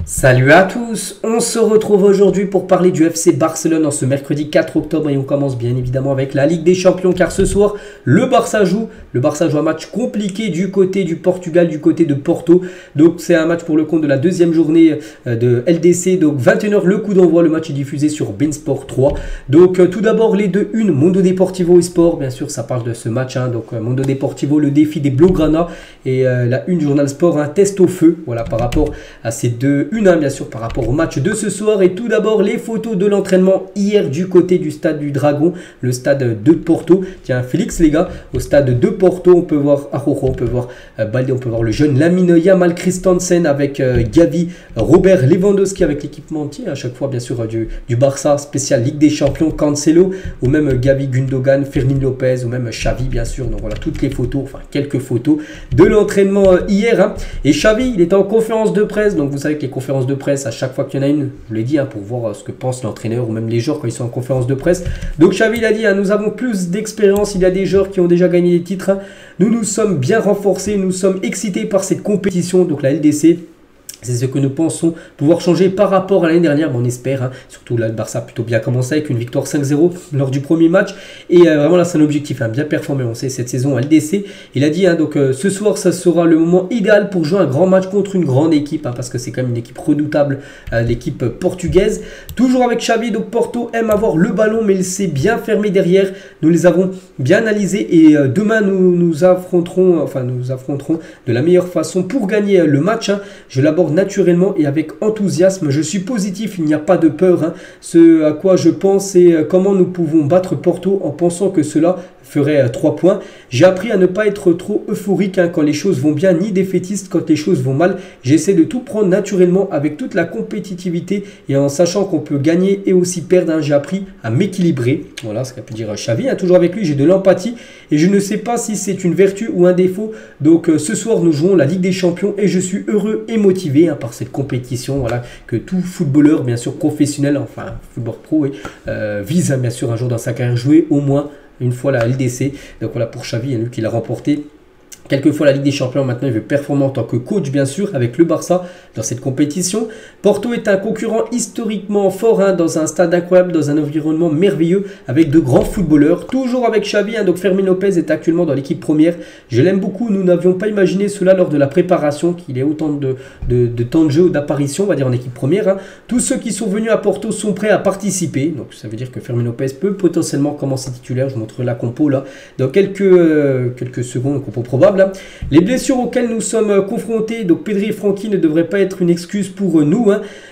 Salut à tous, on se retrouve aujourd'hui pour parler du FC Barcelone en ce mercredi 4 octobre et on commence bien évidemment avec la Ligue des Champions car ce soir le Barça joue un match compliqué du côté du Portugal, du côté de Porto. Donc c'est un match pour le compte de la deuxième journée de LDC, donc 21h le coup d'envoi, le match est diffusé sur beIN Sport 3. Donc tout d'abord les 2-1, Mundo Deportivo eSport, bien sûr ça parle de ce match, donc Mundo Deportivo, le défi des Blaugrana et la une Journal Sport, un test au feu, voilà par rapport à ces deux bien sûr par rapport au match de ce soir. Et tout d'abord les photos de l'entraînement hier du côté du stade du Dragon, le stade de Porto. Tiens Félix les gars, au stade de Porto on peut voir Araujo, on peut voir Balde, on peut voir le jeune Lamine Yamal Christensen avec Gavi, Robert Lewandowski avec l'équipementier à chaque fois bien sûr du Barça spécial Ligue des Champions, Cancelo ou même Gavi, Gundogan, Fermin Lopez ou même Xavi bien sûr. Donc voilà toutes les photos, enfin quelques photos de l'entraînement hier. Et Xavi il était en conférence de presse, donc vous savez que les conférences de presse, à chaque fois qu'il y en a une, je vous l'ai dit, pour voir ce que pense l'entraîneur ou même les joueurs quand ils sont en conférence de presse. Donc Xavi il a dit, nous avons plus d'expérience, il y a des joueurs qui ont déjà gagné des titres. Nous nous sommes bien renforcés, nous sommes excités par cette compétition, donc la LDC. C'est ce que nous pensons pouvoir changer par rapport à l'année dernière, mais on espère. Surtout là, le Barça a plutôt bien commencé avec une victoire 5-0 lors du premier match. Et vraiment là, c'est un objectif, bien performer. On sait cette saison à LDC. Il a dit, donc ce soir, ça sera le moment idéal pour jouer un grand match contre une grande équipe. Parce que c'est quand même une équipe redoutable, l'équipe portugaise. Toujours avec Xavi, donc Porto aime avoir le ballon, mais il sait bien fermer derrière. Nous les avons bien analysés. Et demain, nous affronterons de la meilleure façon pour gagner le match. Je l'aborde naturellement et avec enthousiasme. Je suis positif, il n'y a pas de peur. Ce à quoi je pense, c'est comment nous pouvons battre Porto en pensant que cela ferait 3 points. J'ai appris à ne pas être trop euphorique quand les choses vont bien, ni défaitiste quand les choses vont mal. J'essaie de tout prendre naturellement avec toute la compétitivité et en sachant qu'on peut gagner et aussi perdre. J'ai appris à m'équilibrer. Voilà ce qu'a pu dire Xavi. Toujours avec lui, j'ai de l'empathie et je ne sais pas si c'est une vertu ou un défaut. Donc ce soir, nous jouons la Ligue des Champions et je suis heureux et motivé par cette compétition. Voilà que tout footballeur, bien sûr professionnel, enfin football pro, vise bien sûr un jour dans sa carrière jouer au moins une fois la LDC. Donc voilà pour Xavi, lui qui l'a remporté quelques fois la Ligue des Champions. Maintenant il veut performer en tant que coach bien sûr avec le Barça dans cette compétition. Porto est un concurrent historiquement fort, dans un stade incroyable, dans un environnement merveilleux avec de grands footballeurs. Toujours avec Xavi, donc Fermin Lopez est actuellement dans l'équipe première. Je l'aime beaucoup, nous n'avions pas imaginé cela lors de la préparation, qu'il ait autant de temps de jeu ou d'apparition, on va dire en équipe première. Tous ceux qui sont venus à Porto sont prêts à participer, donc ça veut dire que Fermin Lopez peut potentiellement commencer titulaire. Je vous montre la compo là dans quelques secondes, compo probable. Les blessures auxquelles nous sommes confrontés, donc Pedri et Francky ne devraient pas être une excuse pour nous.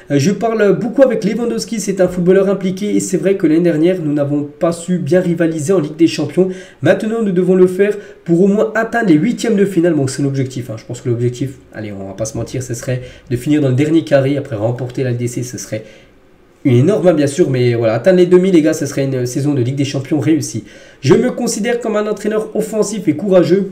Je parle beaucoup avec Lewandowski, c'est un footballeur impliqué et c'est vrai que l'année dernière nous n'avons pas su bien rivaliser en Ligue des Champions. Maintenant nous devons le faire pour au moins atteindre les huitièmes de finale. Bon, c'est l'objectif, je pense que l'objectif, allez on va pas se mentir, ce serait de finir dans le dernier carré après remporter la LDC. Ce serait une énorme bien sûr, mais voilà, atteindre les demi les gars, ce serait une saison de Ligue des Champions réussie. Je me considère comme un entraîneur offensif et courageux.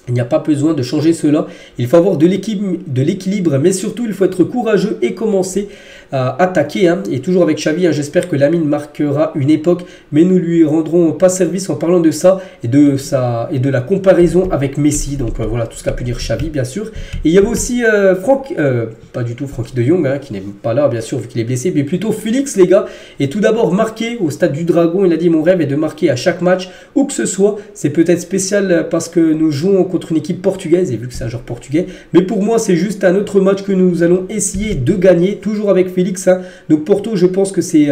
Il n'y a pas besoin de changer cela. Il faut avoir de l'équilibre, mais surtout il faut être courageux et commencer à attaquer. Et toujours avec Xavi, j'espère que Lamine marquera une époque, mais nous lui rendrons pas service en parlant de ça et de la comparaison avec Messi. Donc voilà tout ce qu'a pu dire Xavi bien sûr. Et il y avait aussi pas du tout Francky de Jong, qui n'est pas là bien sûr vu qu'il est blessé, mais plutôt Félix les gars. Et tout d'abord marqué au stade du Dragon, il a dit mon rêve est de marquer à chaque match, où que ce soit. C'est peut-être spécial parce que nous jouons contre une équipe portugaise et vu que c'est un joueur portugais, mais pour moi c'est juste un autre match que nous allons essayer de gagner, toujours avec Félix. Donc Porto, je pense que c'est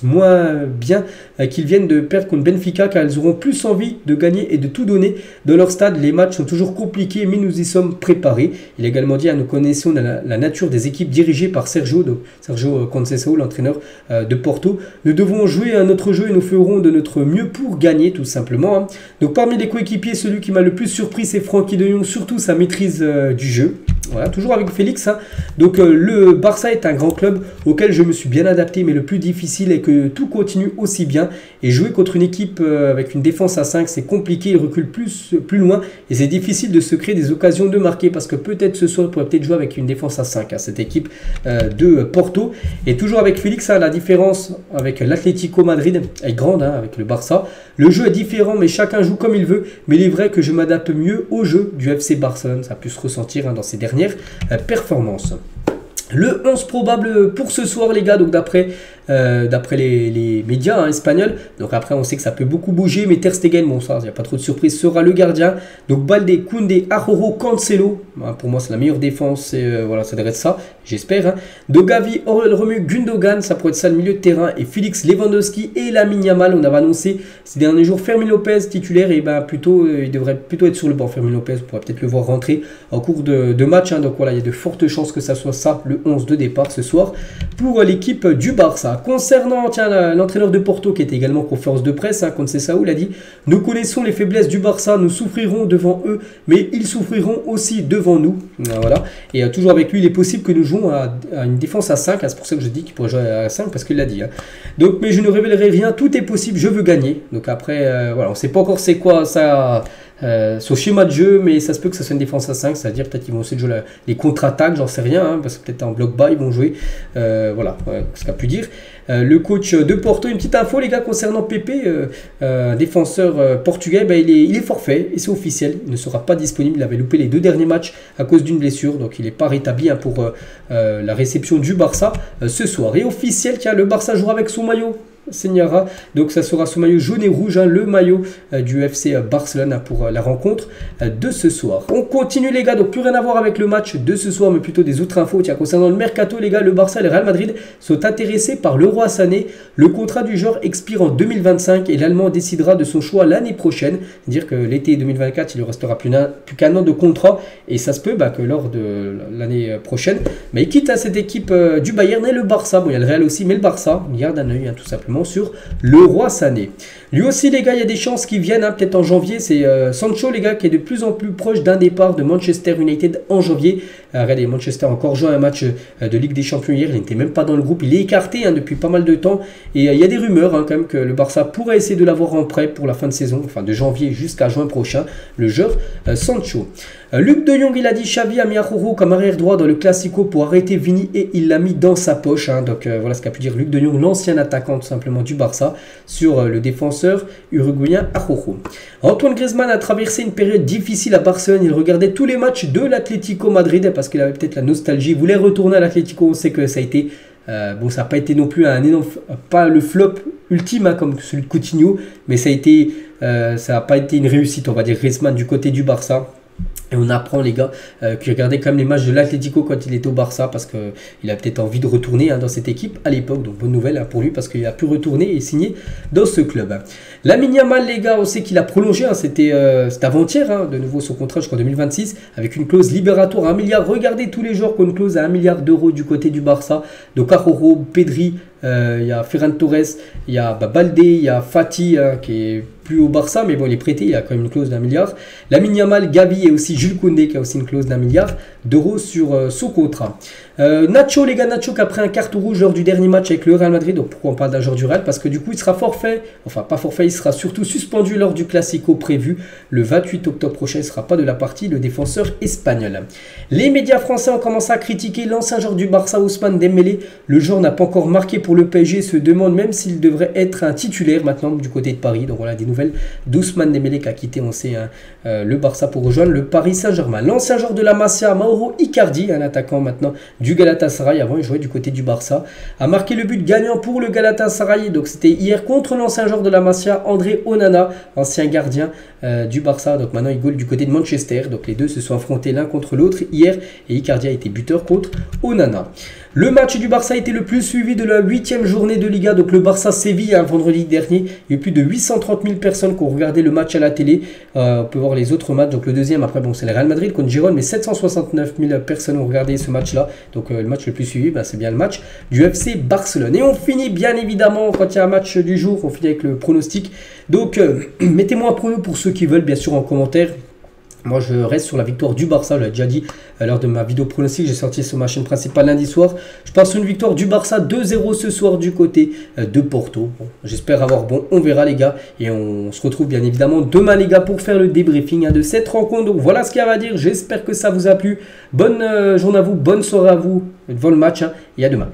moins bien qu'ils viennent de perdre contre Benfica car ils auront plus envie de gagner et de tout donner dans leur stade. Les matchs sont toujours compliqués mais nous y sommes préparés. Il a également dit nous connaissons la nature des équipes dirigées par Sergio Conceição, l'entraîneur de Porto. Nous devons jouer à notre jeu et nous ferons de notre mieux pour gagner tout simplement. Donc parmi les coéquipiers, celui qui m'a le plus surpris c'est Francky de Jong, surtout sa maîtrise du jeu. Voilà, toujours avec Félix. Donc le Barça est un grand club auquel je me suis bien adapté, mais le plus difficile est que tout continue aussi bien. Et jouer contre une équipe avec une défense à 5, c'est compliqué, il recule plus loin et c'est difficile de se créer des occasions de marquer parce que peut-être ce soir, on pourrait peut-être jouer avec une défense à 5, cette équipe de Porto. Et toujours avec Félix, la différence avec l'Atlético Madrid est grande, avec le Barça. Le jeu est différent, mais chacun joue comme il veut. Mais il est vrai que je m'adapte mieux au jeu du FC Barcelone. Ça a pu se ressentir dans ces dernières performances. Le 11 probable pour ce soir les gars, donc d'après les médias espagnols. Donc après on sait que ça peut beaucoup bouger, mais Ter Stegen, bon ça, il n'y a pas trop de surprise, sera le gardien. Donc Baldé, Koundé, Arroyo, Cancelo, pour moi c'est la meilleure défense, et voilà, ça devrait être ça, j'espère. Hein. Donc Gavi, Aurel Romeu, Gundogan, ça pourrait être ça le milieu de terrain, et Félix Lewandowski et Lamine Yamal. On avait annoncé ces derniers jours Fermin Lopez titulaire, et ben plutôt il devrait plutôt être sur le banc. Fermin Lopez, on pourrait peut-être le voir rentrer en cours de match, hein. Donc voilà, il y a de fortes chances que ça soit ça le 11 de départ ce soir pour l'équipe du Barça. Concernant l'entraîneur de Porto qui était également en conférence de presse, hein, Conceição, il a dit: nous connaissons les faiblesses du Barça, nous souffrirons devant eux, mais ils souffriront aussi devant nous. Voilà. Et toujours avec lui, il est possible que nous jouons à une défense à 5, hein, c'est pour ça que je dis qu'il pourrait jouer à 5 parce qu'il l'a dit. Hein. Donc, mais je ne révélerai rien, tout est possible, je veux gagner. Donc après, voilà, on ne sait pas encore c'est quoi ça. Son schéma de jeu, mais ça se peut que ça soit une défense à 5, c'est-à-dire peut-être qu'ils vont essayer de jouer les contre-attaques, j'en sais rien, hein, parce que peut-être en bloc bas ils vont jouer, voilà, ce qu'a pu dire. Le coach de Porto, une petite info les gars concernant Pepe, défenseur portugais, ben, il est forfait et c'est officiel, il ne sera pas disponible, il avait loupé les 2 derniers matchs à cause d'une blessure, donc il n'est pas rétabli hein, pour la réception du Barça ce soir. Et officiel, le Barça jouera avec son maillot Senyara, donc ça sera ce maillot jaune et rouge, hein, le maillot du FC Barcelone pour la rencontre de ce soir. On continue les gars, donc plus rien à voir avec le match de ce soir, mais plutôt des autres infos. Tiens, concernant le mercato les gars, le Barça et le Real Madrid sont intéressés par Leroy Sané. Le contrat du joueur expire en 2025 et l'Allemand décidera de son choix l'année prochaine, c'est-à-dire que l'été 2024 il lui restera plus qu'un an de contrat, et ça se peut que lors de l'année prochaine, il quitte à cette équipe du Bayern et le Barça. Bon, il y a le Real aussi, mais le Barça garde un œil hein, tout simplement sur Leroy Sané. Lui aussi les gars, il y a des chances qui viennent hein, peut-être en janvier. C'est Sancho les gars qui est de plus en plus proche d'un départ de Manchester United en janvier. Regardez, Manchester a encore joué un match de Ligue des Champions hier, il n'était même pas dans le groupe, il est écarté hein, depuis pas mal de temps, et il y a des rumeurs hein, quand même que le Barça pourrait essayer de l'avoir en prêt pour la fin de saison, enfin de janvier jusqu'à juin prochain, le joueur Sancho. Luc de Jong, il a dit Xavi a mis Arroyo comme arrière droit dans le Classico pour arrêter Vini et il l'a mis dans sa poche. Hein. Donc voilà ce qu'a pu dire Luc de Jong, l'ancien attaquant tout simplement du Barça, sur le défenseur uruguayen Arroyo. Antoine Griezmann a traversé une période difficile à Barcelone. Il regardait tous les matchs de l'Atlético Madrid parce qu'il avait peut-être la nostalgie. Il voulait retourner à l'Atlético. On sait que ça a été bon, ça n'a pas été non plus un énorme, pas le flop ultime hein, comme celui de Coutinho, mais ça n'a pas été une réussite, on va dire, Griezmann du côté du Barça. Et on apprend les gars qui regardaient quand même les matchs de l'Atlético quand il était au Barça parce qu'il a peut-être envie de retourner hein, dans cette équipe à l'époque. Donc bonne nouvelle hein, pour lui parce qu'il a pu retourner et signer dans ce club. Hein. Lamine Yamal les gars, on sait qu'il a prolongé, hein, c'était avant-hier hein, de nouveau son contrat jusqu'en 2026 avec une clause libératoire à 1 milliard. Regardez tous les joueurs qui ont une clause à 1 milliard d'euros du côté du Barça. Donc Arroyo, Pedri, il y a Ferran Torres, il y a Baldé, il y a Fati hein, qui est plus au Barça, mais bon, il est prêté, il a quand même une clause d'1 milliard. Lamine Yamal, Gavi et aussi Jules Koundé qui a aussi une clause d'1 milliard d'euros sur son contrat. Nacho, les gars, Nacho qui a pris un carton rouge lors du dernier match avec le Real Madrid. Donc pourquoi on parle d'un joueur du Real? Parce que du coup, il sera forfait, enfin pas forfait, il sera surtout suspendu lors du Classico prévu le 28 octobre prochain. Il ne sera pas de la partie, le défenseur espagnol. Les médias français ont commencé à critiquer l'ancien joueur du Barça, Ousmane Dembélé. Le joueur n'a pas encore marqué pour le PSG, se demande même s'il devrait être un titulaire maintenant du côté de Paris. Donc voilà des nouvelles d'Ousmane Dembélé qui a quitté, on sait, hein, le Barça pour rejoindre le Paris Saint-Germain. L'ancien joueur de la Masia, Mauro Icardi, un attaquant maintenant du Galatasaray, avant il jouait du côté du Barça, a marqué le but gagnant pour le Galatasaray. Donc c'était hier contre l'ancien joueur de la Masia, André Onana, ancien gardien du Barça. Donc maintenant il goal du côté de Manchester. Donc les deux se sont affrontés l'un contre l'autre hier et Icardi a été buteur contre Onana. Le match du Barça a été le plus suivi de la 8e journée de Liga. Donc le Barça-Séville, hein, vendredi dernier, il y a eu plus de 830 000 personnes qui ont regardé le match à la télé. On peut voir les autres matchs. Donc le deuxième, après bon, c'est le Real Madrid contre Girone, mais 769 000 personnes ont regardé ce match-là. Donc le match le plus suivi, c'est bien le match du FC Barcelone. Et on finit bien évidemment, quand il y a un match du jour, on finit avec le pronostic. Donc mettez-moi un prono pour ceux qui veulent, bien sûr, en commentaire. Moi, je reste sur la victoire du Barça. Je l'ai déjà dit lors de ma vidéo pronostic. J'ai sorti sur ma chaîne principale lundi soir. Je pense sur une victoire du Barça 2-0 ce soir du côté de Porto. Bon, j'espère avoir bon. On verra, les gars. Et on se retrouve bien évidemment demain, les gars, pour faire le débriefing de cette rencontre. Donc, voilà ce qu'il y a à dire. J'espère que ça vous a plu. Bonne journée à vous. Bonne soirée à vous devant le match. Et à demain.